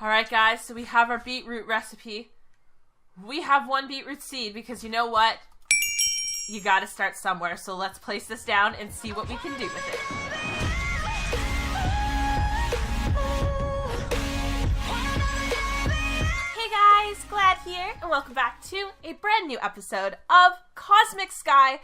Alright guys, so we have our beetroot recipe. We have one beetroot seed because you know what? You gotta start somewhere, so let's place this down and see what we can do with it. Hey guys, Glad here, and welcome back to a brand new episode of Cosmic Sky.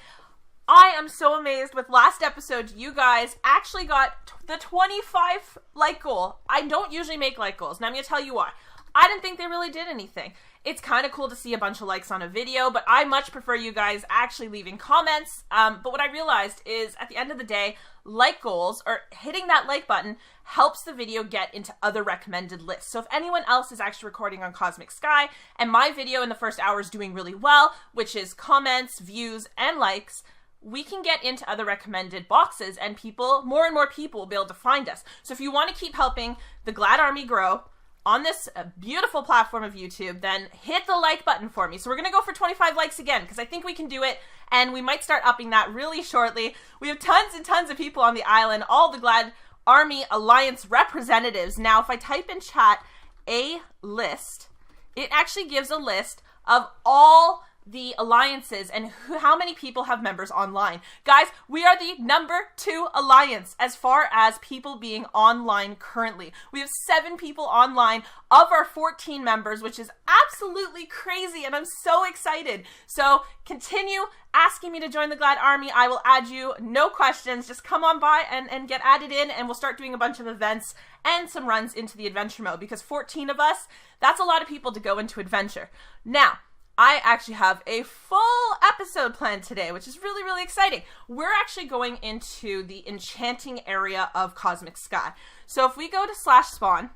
I am so amazed with last episode, you guys actually got the 25 like goal. I don't usually make like goals, and I'm going to tell you why. I didn't think they really did anything. It's kind of cool to see a bunch of likes on a video, but I much prefer you guys actually leaving comments. But what I realized is at the end of the day, like goals, or hitting that like button, helps the video get into other recommended lists. So if anyone else is actually recording on Cosmic Sky, and my video in the first hour is doing really well, which is comments, views, and likes, we can get into other recommended boxes and more and more people will be able to find us. So if you want to keep helping the Glad Army grow on this beautiful platform of YouTube, then hit the like button for me. So we're going to go for 25 likes again because I think we can do it, and we might start upping that really shortly. We have tons and tons of people on the island, all the Glad Army Alliance representatives. Now, if I type in chat a list, it actually gives a list of all the alliances and how many people have members online. Guys, we are the #2 alliance as far as people being online currently. We have 7 people online of our 14 members, which is absolutely crazy, and I'm so excited. So continue asking me to join the Glad Army. I will add you, no questions. Just come on by and get added in, and we'll start doing a bunch of events and some runs into the adventure mode, because 14 of us, that's a lot of people to go into adventure. Now, I actually have a full episode planned today, which is really, really exciting. We're actually going into the enchanting area of Cosmic Sky. So if we go to /spawn,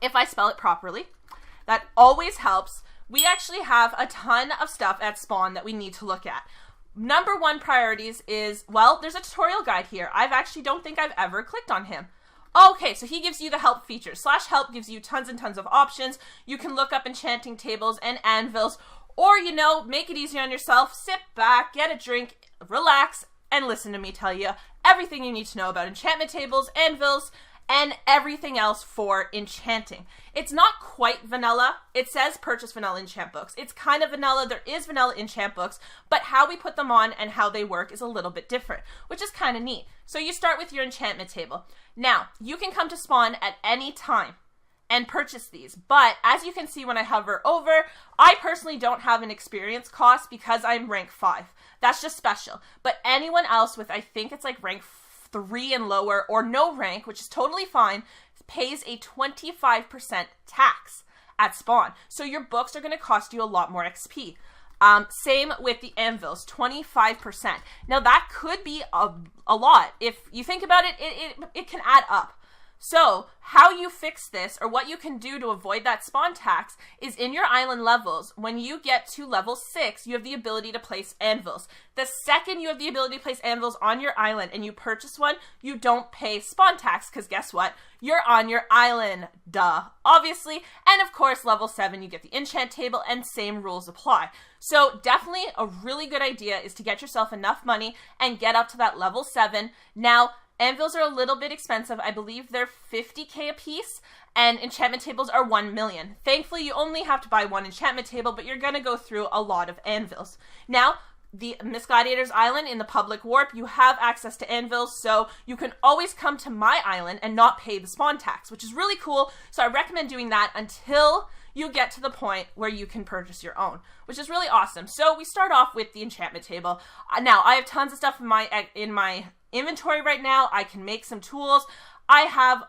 if I spell it properly, that always helps. We actually have a ton of stuff at spawn that we need to look at. #1 priorities is, well, there's a tutorial guide here. Don't think I've ever clicked on him. Okay, so he gives you the help feature. /help gives you tons and tons of options. You can look up enchanting tables and anvils, or, you know, make it easy on yourself. Sit back, get a drink, relax, and listen to me tell you everything you need to know about enchantment tables, anvils, and everything else for enchanting. It's not quite vanilla. It says purchase vanilla enchant books. It's kind of vanilla. There is vanilla enchant books, but how we put them on and how they work is a little bit different, which is kind of neat. So you start with your enchantment table. Now, you can come to spawn at any time and purchase these, but as you can see when I hover over, I personally don't have an experience cost because I'm rank 5. That's just special. But anyone else with, I think it's like rank 3 and lower, or no rank, which is totally fine, pays a 25% tax at spawn. So your books are going to cost you a lot more XP. Same with the anvils, 25%. Now that could be a lot. If you think about it, it can add up. So how you fix this, or what you can do to avoid that spawn tax, is in your island levels. When you get to level 6, you have the ability to place anvils. The second you have the ability to place anvils on your island and you purchase one, you don't pay spawn tax, because guess what? You're on your island, duh, obviously. And of course, level 7, you get the enchant table, and same rules apply. So definitely a really good idea is to get yourself enough money and get up to that level 7. Now, anvils are a little bit expensive. I believe they're 50k a piece, and enchantment tables are 1 million. Thankfully, you only have to buy one enchantment table, but you're going to go through a lot of anvils. Now, the MissGladiator's island in the public warp, you have access to anvils, so you can always come to my island and not pay the spawn tax, which is really cool. So I recommend doing that until you get to the point where you can purchase your own, which is really awesome. So we start off with the enchantment table. Now, I have tons of stuff in my inventory right now. I can make some tools. I have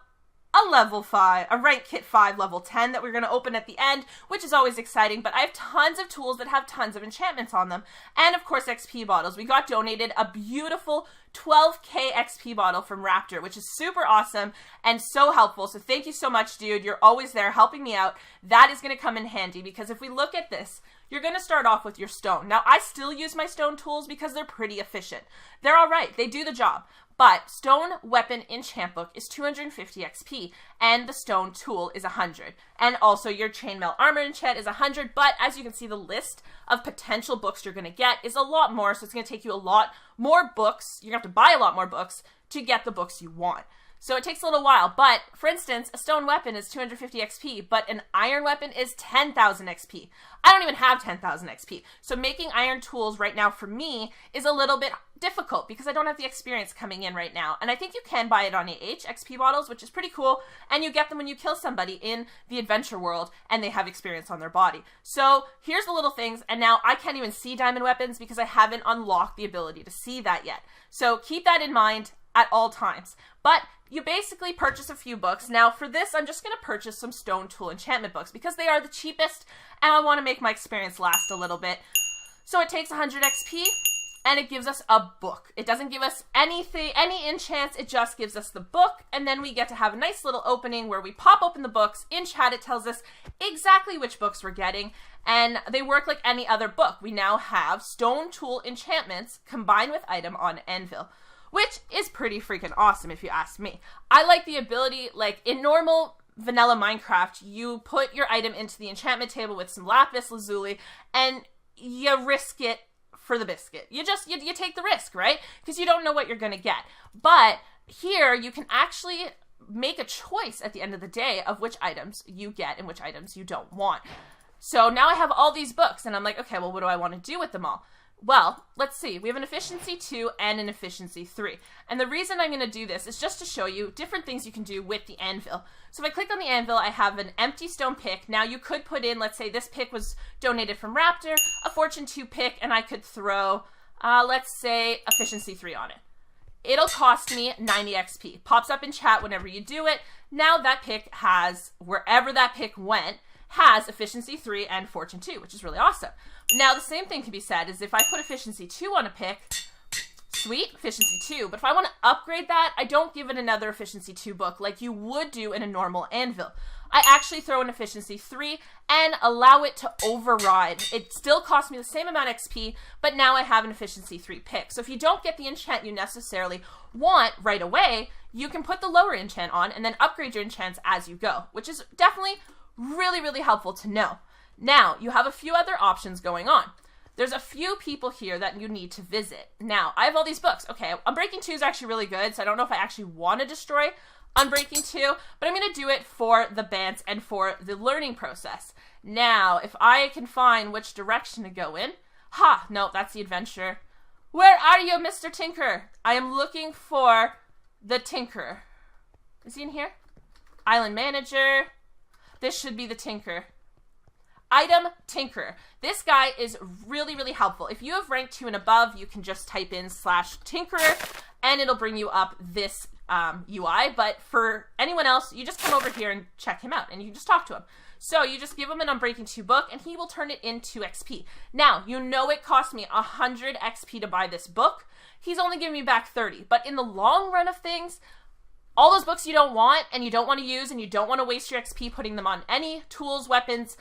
a rank kit 5 level 10 that we're going to open at the end, which is always exciting, but I have tons of tools that have tons of enchantments on them, and of course XP bottles. We got donated a beautiful 12k XP bottle from Raptor, which is super awesome and so helpful. So thank you so much, dude. You're always there helping me out. That is going to come in handy, because if we look at this, you're going to start off with your stone. Now, I still use my stone tools because they're pretty efficient. They're all right. They do the job. But stone weapon enchant book is 250 XP, and the stone tool is 100. And also your chainmail armor enchant is 100, but as you can see, the list of potential books you're going to get is a lot more, so it's going to take you a lot more books. You're going to have to buy a lot more books to get the books you want. So it takes a little while, but for instance, a stone weapon is 250 XP, but an iron weapon is 10,000 XP. I don't even have 10,000 XP. So making iron tools right now for me is a little bit difficult because I don't have the experience coming in right now. And I think you can buy it on XP bottles, which is pretty cool. And you get them when you kill somebody in the adventure world and they have experience on their body. So here's the little things. And now I can't even see diamond weapons because I haven't unlocked the ability to see that yet. So keep that in mind at all times. But you basically purchase a few books. Now for this, I'm just going to purchase some stone tool enchantment books because they are the cheapest and I want to make my experience last a little bit. So it takes 100 XP and it gives us a book. It doesn't give us anything, any enchants, it just gives us the book, and then we get to have a nice little opening where we pop open the books. In chat it tells us exactly which books we're getting, and they work like any other book. We now have stone tool enchantments combined with item on anvil, which is pretty freaking awesome if you ask me. I like the ability, like in normal vanilla Minecraft, you put your item into the enchantment table with some lapis lazuli and you risk it for the biscuit. You take the risk, right? Because you don't know what you're going to get. But here you can actually make a choice at the end of the day of which items you get and which items you don't want. So now I have all these books and I'm like, okay, well, what do I want to do with them all? Well, let's see. We have an efficiency 2 and an efficiency 3. And the reason I'm going to do this is just to show you different things you can do with the anvil. So if I click on the anvil, I have an empty stone pick. Now you could put in, let's say this pick was donated from Raptor, a fortune 2 pick, and I could throw, let's say, efficiency 3 on it. It'll cost me 90 XP. Pops up in chat whenever you do it. Now that pick has, wherever that pick went, has efficiency 3 and fortune 2, which is really awesome. Now the same thing can be said is if I put efficiency 2 on a pick, sweet, efficiency 2. But if I want to upgrade that, I don't give it another efficiency 2 book like you would do in a normal anvil. I actually throw an efficiency 3 and allow it to override. It still costs me the same amount of XP, but now I have an efficiency 3 pick. So if you don't get the enchant you necessarily want right away, you can put the lower enchant on and then upgrade your enchants as you go, which is definitely really, really helpful to know. Now, you have a few other options going on. There's a few people here that you need to visit. Now, I have all these books. Okay, Unbreaking 2 is actually really good, so I don't know if I actually want to destroy Unbreaking 2, but I'm going to do it for the bans and for the learning process. Now, if I can find which direction to go in. Ha, no, that's the adventure. Where are you, Mr. Tinker? I am looking for the Tinker. Is he in here? Island Manager. This should be the Tinker. Item Tinker. This guy is really, really helpful. If you have rank 2 and above, you can just type in /Tinkerer and it'll bring you up this UI. But for anyone else, you just come over here and check him out and you just talk to him. So you just give him an Unbreaking 2 book and he will turn it into XP. Now, you know it cost me 100 XP to buy this book. He's only giving me back 30. But in the long run of things, all those books you don't want and you don't want to use and you don't want to waste your XP putting them on any tools, weapons,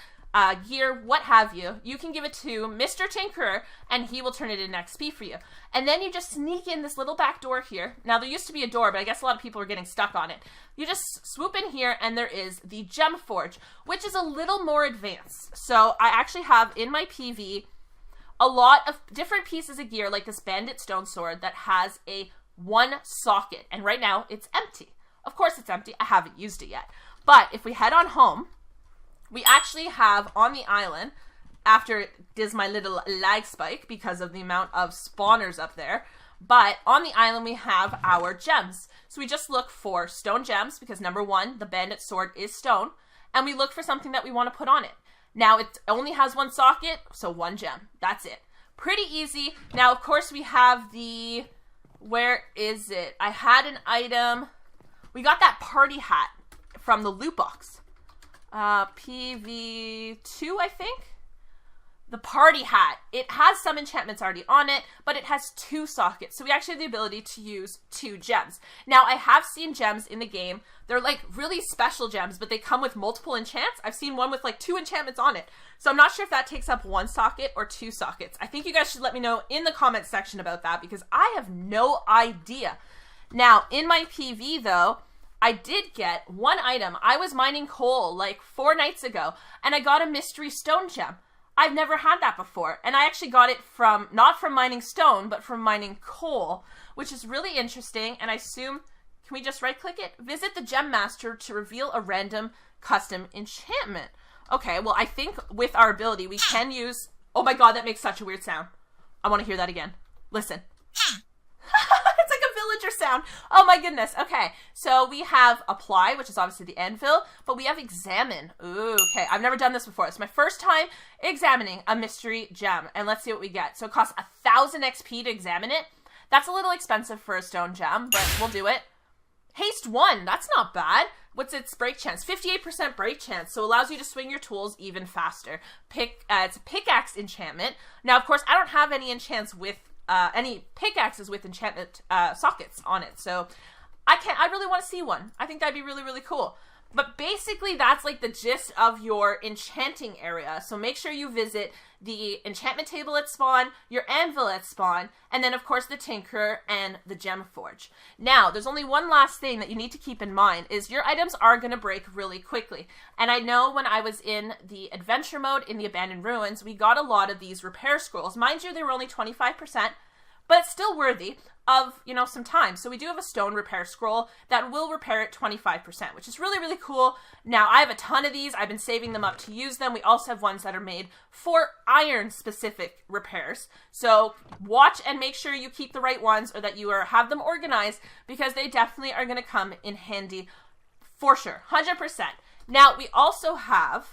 gear, what have you, you can give it to Mr. Tinkerer and he will turn it into XP for you. And then you just sneak in this little back door here. Now there used to be a door, but I guess a lot of people are getting stuck on it. You just swoop in here and there is the Gem Forge, which is a little more advanced. So I actually have in my PV a lot of different pieces of gear like this bandit stone sword that has a 1 socket. And right now it's empty. Of course it's empty. I haven't used it yet. But if we head on home, we actually have on the island, after it does my little lag spike because of the amount of spawners up there, but on the island we have our gems. So we just look for stone gems because number 1, the bandit sword is stone, and we look for something that we want to put on it. Now it only has 1 socket, so 1 gem. That's it. Pretty easy. Now of course we have the, where is it? I had an item. We got that party hat from the loot box. PV2, I think. The party hat. It has some enchantments already on it, but it has 2 sockets. So we actually have the ability to use 2 gems. Now, I have seen gems in the game. They're like really special gems, but they come with multiple enchants. I've seen one with like 2 enchantments on it. So I'm not sure if that takes up 1 socket or 2 sockets. I think you guys should let me know in the comments section about that because I have no idea. Now, in my PV though, I did get 1 item. I was mining coal like 4 nights ago, and I got a mystery stone gem. I've never had that before, and I actually got it from, not from mining stone, but from mining coal, which is really interesting, and I assume, Can we just right-click it? Visit the Gem Master to reveal a random custom enchantment. Okay, well, I think with our ability, we can use... Oh my god, that makes such a weird sound. I want to hear that again. Listen. It's like a villager sound. Oh my goodness. Okay, so we have apply, which is obviously the anvil, but we have examine. Ooh, okay. I've never done this before. It's my first time examining a mystery gem, and let's see what we get. So it costs 1,000 XP to examine it. That's a little expensive for a stone gem, but we'll do it. Haste 1. That's not bad. What's its break chance? 58% break chance, so allows you to swing your tools even faster. It's a pickaxe enchantment. Now, of course, I don't have any enchants with any pickaxes with enchantment sockets on it, so I really want to see one. I think that'd be really, really cool. But basically, that's like the gist of your enchanting area. So make sure you visit the enchantment table at spawn, your anvil at spawn, and then, of course, the tinker and the gem forge. Now, there's only one last thing that you need to keep in mind is your items are going to break really quickly. And I know when I was in the adventure mode in the abandoned ruins, we got a lot of these repair scrolls. Mind you, they were only 25%. But it's still worthy of, you know, some time. So we do have a stone repair scroll that will repair it 25%, which is really, really cool. Now, I have a ton of these. I've been saving them up to use them. We also have ones that are made for iron-specific repairs. So watch and make sure you keep the right ones or that you have them organized because they definitely are going to come in handy for sure, 100%. Now, we also have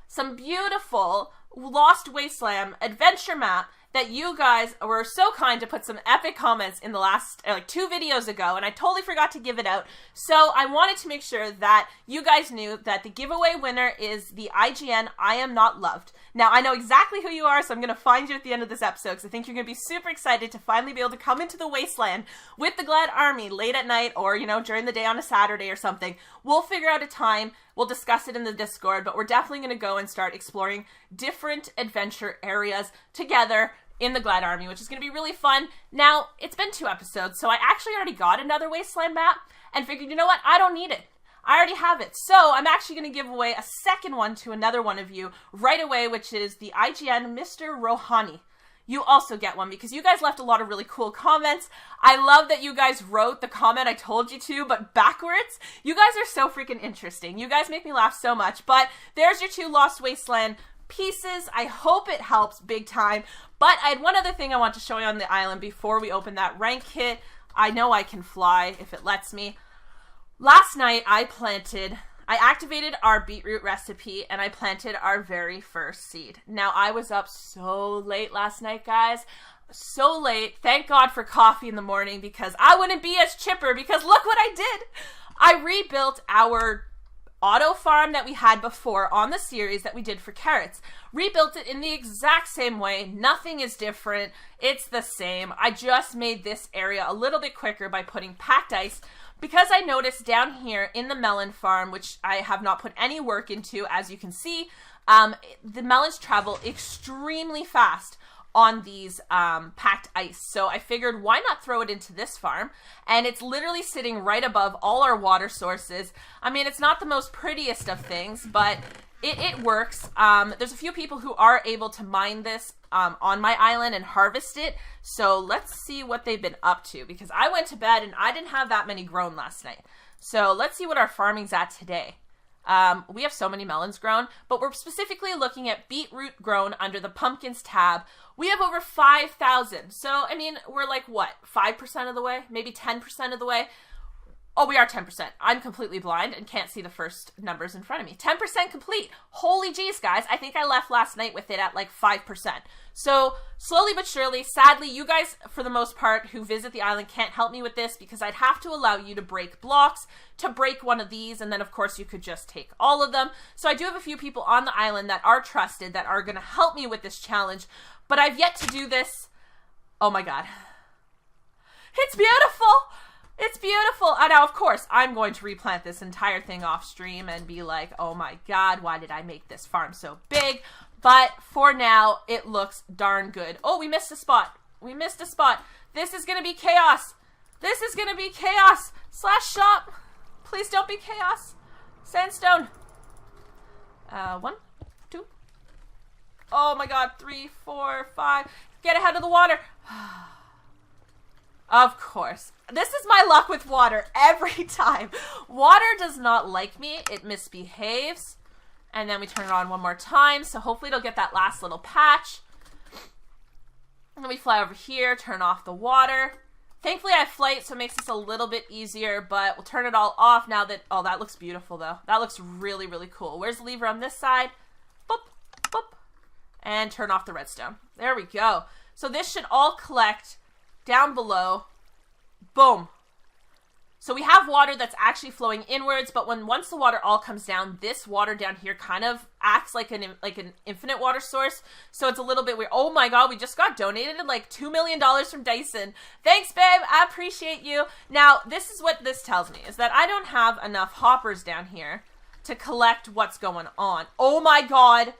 some beautiful Lost Wasteland adventure map that you guys were so kind to put some epic comments in the last, like 2 videos ago, and I totally forgot to give it out. So I wanted to make sure that you guys knew that the giveaway winner is the IGN I Am Not Loved. Now, I know exactly who you are, so I'm going to find you at the end of this episode, because I think you're going to be super excited to finally be able to come into the wasteland with the Glad Army late at night or, you know, during the day on a Saturday or something. We'll figure out a time. We'll discuss it in the Discord, but we're definitely going to go and start exploring different adventure areas together in the Glad Army, which is going to be really fun. Now, it's been 2 episodes, so I actually already got another Wasteland map and figured, you know what, I don't need it. I already have it. So I'm actually going to give away a second one to another one of you right away, which is the IGN Mr. Rohani. You also get one because you guys left a lot of really cool comments. I love that you guys wrote the comment I told you to, but backwards. You guys are so freaking interesting. You guys make me laugh so much. But there's your 2 Lost Wasteland pieces. I hope it helps big time. But I had one other thing I want to show you on the island before we open that rank kit. I know I can fly if it lets me. Last night I activated our beetroot recipe and I planted our very first seed. Now I was up so late last night, guys. So late. Thank God for coffee in the morning because I wouldn't be as chipper because look what I did. I rebuilt our auto farm that we had before on the series that we did for carrots. Rebuilt it in the exact same way. Nothing is different. It's the same. I just made this area a little bit quicker by putting packed ice because I noticed down here in the melon farm, which I have not put any work into, as you can see, the melons travel extremely fast on these packed ice. So I figured why not throw it into this farm, and it's literally sitting right above all our water sources. I mean, it's not the most prettiest of things, but it works. There's a few people who are able to mine this on my island and harvest it, so let's see what they've been up to because I went to bed and I didn't have that many grown last night. So let's see what our farming's at today. We have so many melons grown, but we're specifically looking at beetroot grown under the pumpkins tab. We have over 5,000. So, I mean, we're like, what, 5% of the way? Maybe 10% of the way? Oh, we are 10%. I'm completely blind and can't see the first numbers in front of me. 10% complete. Holy jeez, guys. I think I left last night with it at like 5%. So, slowly but surely, sadly, you guys, for the most part, who visit the island can't help me with this because I'd have to allow you to break blocks to break one of these, and then, of course, you could just take all of them. So I do have a few people on the island that are trusted that are going to help me with this challenge, but I've yet to do this. Oh my god. It's beautiful! It's beautiful. Now, of course, I'm going to replant this entire thing off stream and be like, oh my god, why did I make this farm so big? But for now, it looks darn good. Oh, we missed a spot. We missed a spot. This is going to be chaos. This is going to be chaos. /shop. Please don't be chaos. Sandstone. 1, 2. Oh my god, 3, 4, 5. Get ahead of the water. Of course. This is my luck with water every time. Water does not like me. It misbehaves. And then we turn it on one more time. So hopefully it'll get that last little patch. And then we fly over here, turn off the water. Thankfully I have flight, so it makes this a little bit easier, but we'll turn it all off now that, oh, that looks beautiful though. That looks really, really cool. Where's the lever on this side? Boop, boop. And turn off the redstone. There we go. So this should all collect down below. Boom. So we have water that's actually flowing inwards, but once the water all comes down, this water down here kind of acts like an infinite water source. So it's a little bit weird. Oh my god, we just got donated like $2 million from Dyson. Thanks, babe. I appreciate you. Now, this is what this tells me, is that I don't have enough hoppers down here to collect what's going on. Oh my god.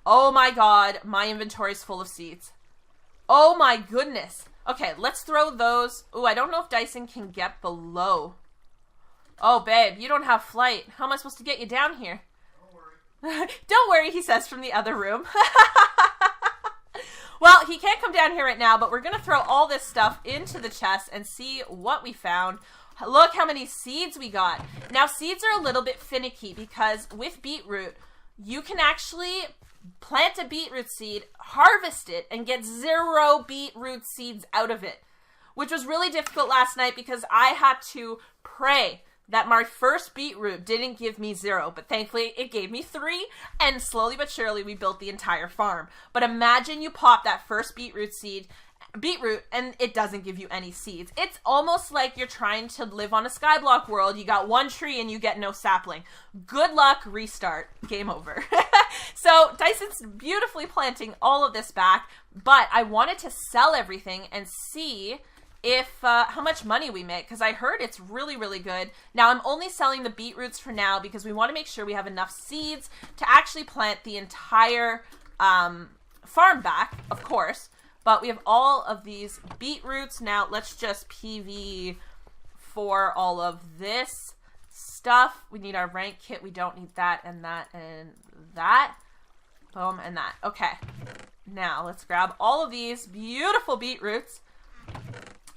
Oh my god. My inventory is full of seeds. Oh my goodness. Okay, let's throw those. Ooh, I don't know if Dyson can get below. Oh, babe, you don't have flight. How am I supposed to get you down here? Don't worry. Don't worry, he says from the other room. Well, he can't come down here right now, but we're going to throw all this stuff into the chest and see what we found. Look how many seeds we got. Now, seeds are a little bit finicky because with beetroot, you can actually plant a beetroot seed, harvest it, and get 0 beetroot seeds out of it, which was really difficult last night because I had to pray that my first beetroot didn't give me 0, but thankfully it gave me 3, and slowly but surely we built the entire farm. But imagine you pop that first beetroot and it doesn't give you any seeds. It's almost like you're trying to live on a Skyblock world. You got 1 tree and you get no sapling. Good luck, restart, game over. So Dyson's beautifully planting all of this back, but I wanted to sell everything and see if how much money we make, because I heard it's really, really good. Now, I'm only selling the beetroots for now because we want to make sure we have enough seeds to actually plant the entire farm back, of course. But we have all of these beetroots. Now, let's just PV for all of this stuff. We need our rank kit. We don't need that and that and that. Boom, and that. Okay. Now, let's grab all of these beautiful beetroots.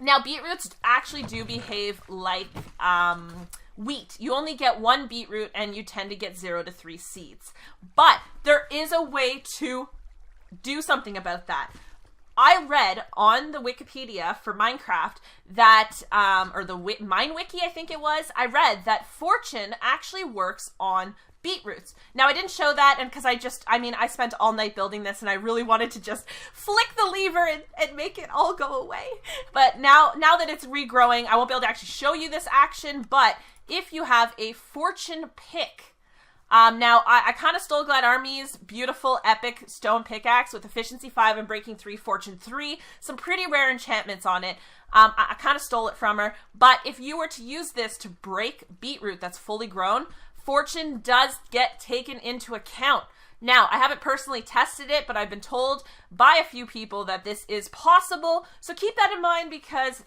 Now, beetroots actually do behave like wheat. You only get 1 beetroot and you tend to get 0 to 3 seeds. But there is a way to do something about that. I read on the Wikipedia for Minecraft that, or the MineWiki, I think it was, I read that fortune actually works on beetroots. Now, I didn't show that, and because I spent all night building this, and I really wanted to just flick the lever and make it all go away. But now that it's regrowing, I won't be able to actually show you this action, but if you have a fortune pick, now, I kind of stole Glad Army's beautiful epic stone pickaxe with efficiency 5 and breaking 3, fortune 3. Some pretty rare enchantments on it. I kind of stole it from her. But if you were to use this to break beetroot that's fully grown, fortune does get taken into account. Now, I haven't personally tested it, but I've been told by a few people that this is possible. So keep that in mind because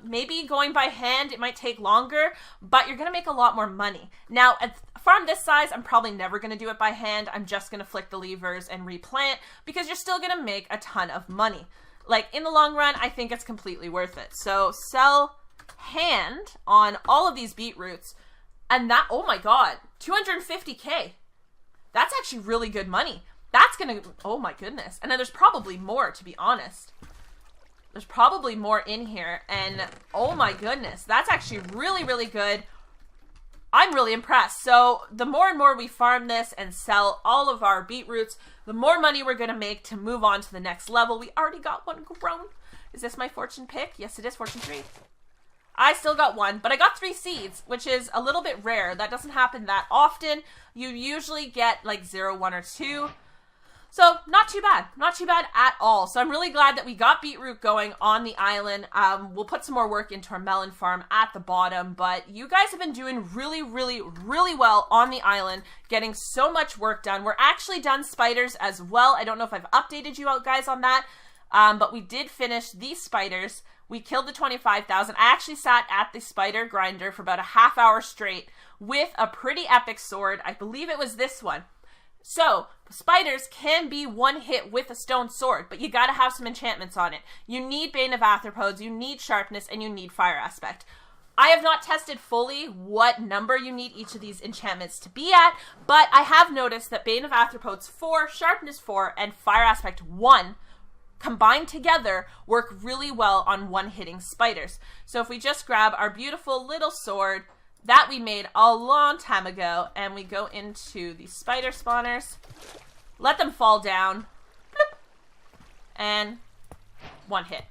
maybe going by hand, it might take longer, but you're going to make a lot more money. Now, at a farm this size, I'm probably never going to do it by hand. I'm just going to flick the levers and replant because you're still going to make a ton of money. Like, in the long run, I think it's completely worth it. So sell hand on all of these beetroots. And that, oh my god, 250K. That's actually really good money. That's gonna, oh my goodness. And then there's probably more, to be honest. There's probably more in here. And oh my goodness, that's actually really, really good. I'm really impressed. So the more and more we farm this and sell all of our beetroots, the more money we're gonna make to move on to the next level. We already got 1 grown. Is this my fortune pick? Yes, it is fortune 3. I still got 1, but I got 3 seeds, which is a little bit rare. That doesn't happen that often. You usually get like 0, 1, or 2. So not too bad. Not too bad at all. So I'm really glad that we got beetroot going on the island. We'll put some more work into our melon farm at the bottom, but you guys have been doing really, really, really well on the island, getting so much work done. We're actually done spiders as well. I don't know if I've updated you guys on that, but we did finish these spiders. We killed the 25,000. I actually sat at the spider grinder for about a half hour straight with a pretty epic sword. I believe it was this one. So, spiders can be one hit with a stone sword, but you gotta have some enchantments on it. You need Bane of Arthropods, you need Sharpness, and you need Fire Aspect. I have not tested fully what number you need each of these enchantments to be at, but I have noticed that Bane of Arthropods 4, Sharpness 4, and Fire Aspect 1 combined together work really well on one-hitting spiders. So if we just grab our beautiful little sword that we made a long time ago, and we go into the spider spawners, let them fall down, bloop, and one hit.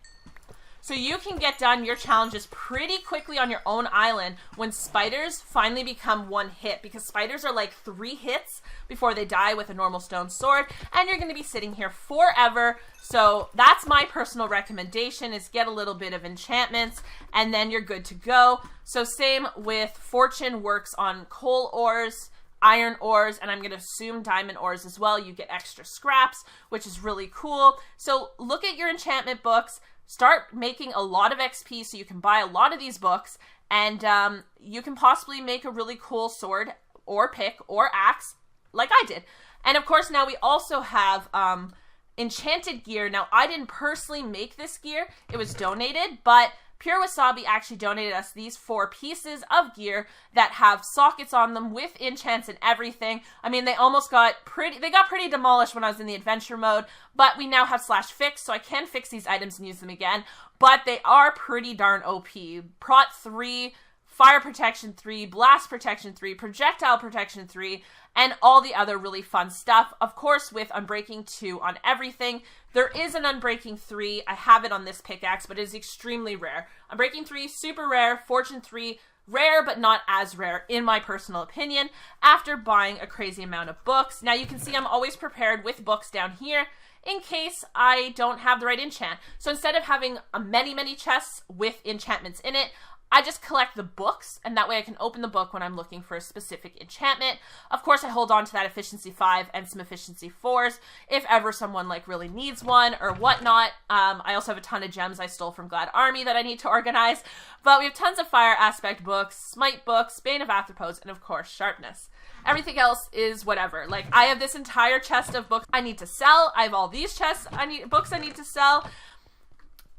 So you can get done your challenges pretty quickly on your own island when spiders finally become one hit, because spiders are like 3 hits before they die with a normal stone sword, and you're going to be sitting here forever. So that's my personal recommendation, is get a little bit of enchantments and then you're good to go. So same with Fortune, works on coal ores, iron ores, and I'm going to assume diamond ores as well. You get extra scraps, which is really cool. So look at your enchantment books. Start making a lot of XP so you can buy a lot of these books, and you can possibly make a really cool sword or pick or axe like I did. And of course now we also have enchanted gear. Now I didn't personally make this gear, it was donated, but Pure Wasabi actually donated us these 4 pieces of gear that have sockets on them with enchants and everything. I mean, they got pretty demolished when I was in the adventure mode, but we now have /fix, so I can fix these items and use them again, but they are pretty darn OP. Prot 3, Fire Protection 3, Blast Protection 3, Projectile Protection 3, and all the other really fun stuff. Of course, with Unbreaking 2 on everything. There is an Unbreaking 3. I have it on this pickaxe, but it is extremely rare. Unbreaking 3, super rare. Fortune 3, rare, but not as rare, in my personal opinion, after buying a crazy amount of books. Now, you can see I'm always prepared with books down here in case I don't have the right enchant. So instead of having many chests with enchantments in it, I just collect the books, and that way I can open the book when I'm looking for a specific enchantment. Of course, I hold on to that efficiency 5 and some efficiency 4s if ever someone like really needs one or whatnot. I also have a ton of gems I stole from Glad Army that I need to organize. But we have tons of Fire Aspect books, Smite books, Bane of Arthropods, and of course, Sharpness. Everything else is whatever. Like, I have this entire chest of books I need to sell. I have all these books I need to sell.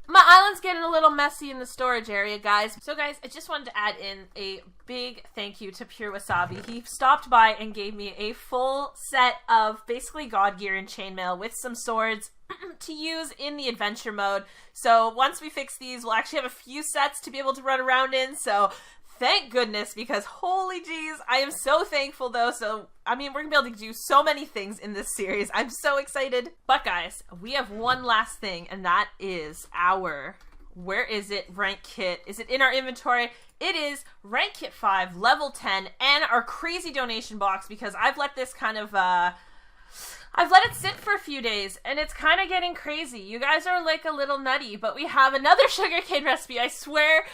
My island's getting a little messy in the storage area, guys. So, guys, I just wanted to add in a big thank you to Pure Wasabi. He stopped by and gave me a full set of basically god gear and chainmail with some swords to use in the adventure mode. So, once we fix these, we'll actually have a few sets to be able to run around in. So, thank goodness, because holy jeez, I am so thankful though. So, I mean, we're gonna be able to do so many things in this series. I'm so excited. But guys, we have one last thing, and that is our, where is it, rank kit. Is it in our inventory? It is rank kit 5, level 10, and our crazy donation box, because I've let this kind of, I've let it sit for a few days, and it's kind of getting crazy. You guys are like a little nutty, but we have another sugarcane recipe. I swear,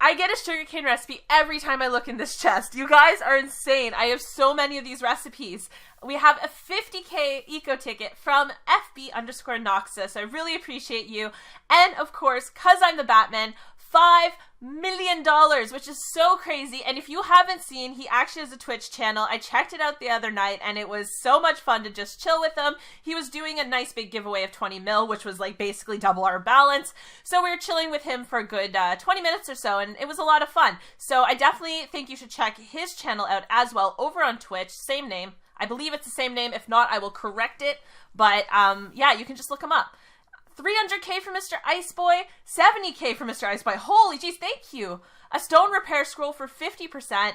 I get a sugarcane recipe every time I look in this chest. You guys are insane. I have so many of these recipes. We have a 50k eco ticket from FB_Noxus. I really appreciate you. And of course, cause I'm the Batman, $5 million, which is so crazy. And if you haven't seen, he actually has a Twitch channel. I checked it out the other night, and it was so much fun to just chill with him. He was doing a nice big giveaway of 20 mil, which was like basically double our balance. So we were chilling with him for a good 20 minutes or so, and it was a lot of fun. So I definitely think you should check his channel out as well over on Twitch. Same name. I believe it's the same name. If not, I will correct it. But yeah, you can just look him up. 300k for Mr. Iceboy, 70k for Mr. Iceboy. Holy jeez, thank you. A stone repair scroll for 50%.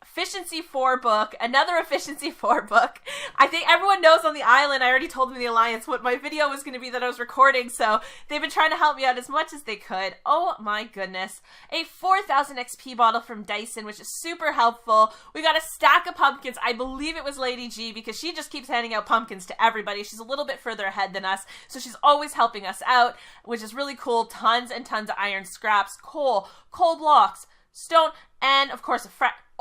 Efficiency 4 book, another efficiency 4 book. I think everyone knows on the island, I already told them in the Alliance what my video was going to be that I was recording, so they've been trying to help me out as much as they could. Oh my goodness. A 4000 XP bottle from Dyson, which is super helpful. We got a stack of pumpkins. I believe it was Lady G, because she just keeps handing out pumpkins to everybody. She's a little bit further ahead than us, so she's always helping us out, which is really cool. Tons and tons of iron scraps, coal blocks, stone, and of course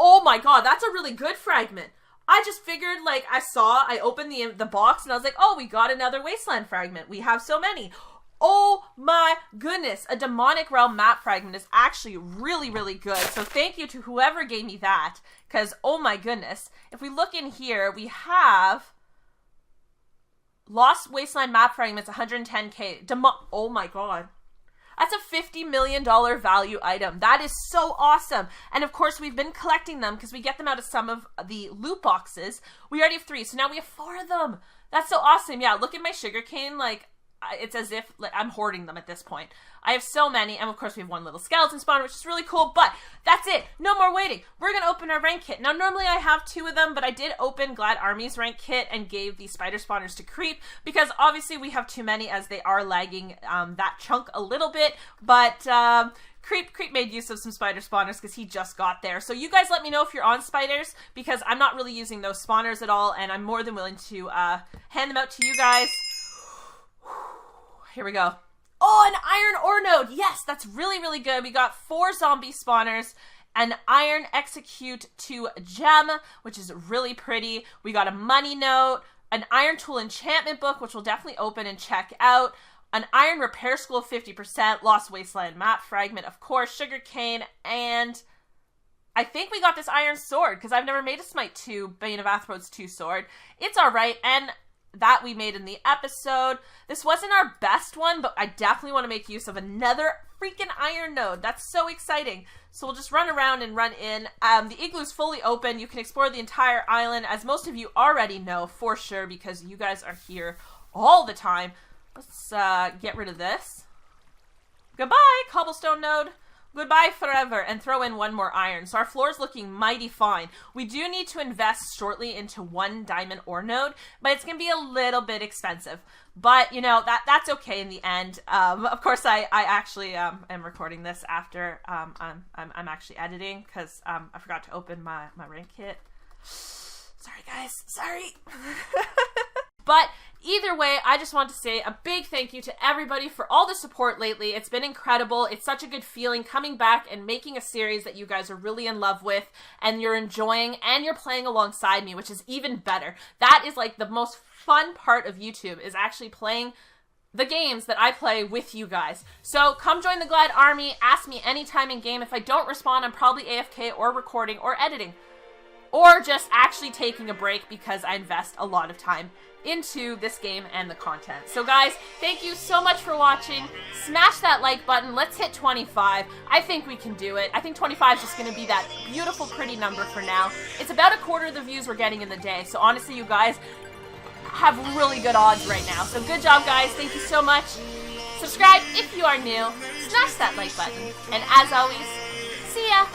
oh my god, that's a really good fragment. I just figured, like, I opened the box and I was like, oh, we got another wasteland fragment. We have so many. Oh my goodness, a demonic realm map fragment is actually really, really good. So thank you to whoever gave me that, because oh my goodness. If we look in here, we have Lost Wasteland map fragments, 110k. Oh my god. That's a $50 million value item. That is so awesome. And of course, we've been collecting them because we get them out of some of the loot boxes. We already have 3, so now we have 4 of them. That's so awesome. Yeah, look at my sugarcane. Like, it's as if I'm hoarding them at this point. I have so many, and of course we have 1 little skeleton spawner, which is really cool, but that's it. No more waiting. We're going to open our rank kit. Now, normally I have 2 of them, but I did open Glad Army's rank kit and gave the spider spawners to Creep, because obviously we have too many as they are lagging that chunk a little bit, but Creep made use of some spider spawners because he just got there. So you guys let me know if you're on spiders, because I'm not really using those spawners at all, and I'm more than willing to hand them out to you guys. Here we go. Oh, an iron ore node. Yes, that's really, really good. We got 4 zombie spawners, an iron execute 2 gem, which is really pretty. We got a money note, an iron tool enchantment book, which we'll definitely open and check out, an iron repair school 50%, Lost Wasteland map fragment, of course, sugarcane, and I think we got this iron sword, because I've never made a Smite 2, Bane of Athro's 2 sword. It's alright, and that we made in the episode. This wasn't our best one, but I definitely want to make use of another freaking iron node. That's so exciting. So we'll just run around and run in. The igloo's fully open. You can explore the entire island, as most of you already know for sure, because you guys are here all the time. Let's get rid of this. Goodbye, cobblestone node. Goodbye forever, and throw in 1 more iron. So our floor is looking mighty fine. We do need to invest shortly into 1 diamond ore node, but it's going to be a little bit expensive. But, you know, that's okay in the end. Of course, I actually am recording this after I'm actually editing, because I forgot to open my rank kit. Sorry, guys. Sorry. But either way, I just want to say a big thank you to everybody for all the support lately. It's been incredible. It's such a good feeling coming back and making a series that you guys are really in love with and you're enjoying and you're playing alongside me, which is even better. That is like the most fun part of YouTube, is actually playing the games that I play with you guys. So come join the Glad Army. Ask me anytime in game. If I don't respond, I'm probably AFK or recording or editing, or just actually taking a break because I invest a lot of time into this game and the content. So guys, thank you so much for watching. Smash that like button. Let's hit 25. I think we can do it. I think 25 is just going to be that beautiful, pretty number for now. It's about 1/4 of the views we're getting in the day. So honestly, you guys have really good odds right now. So good job, guys. Thank you so much. Subscribe if you are new. Smash that like button. And as always, see ya.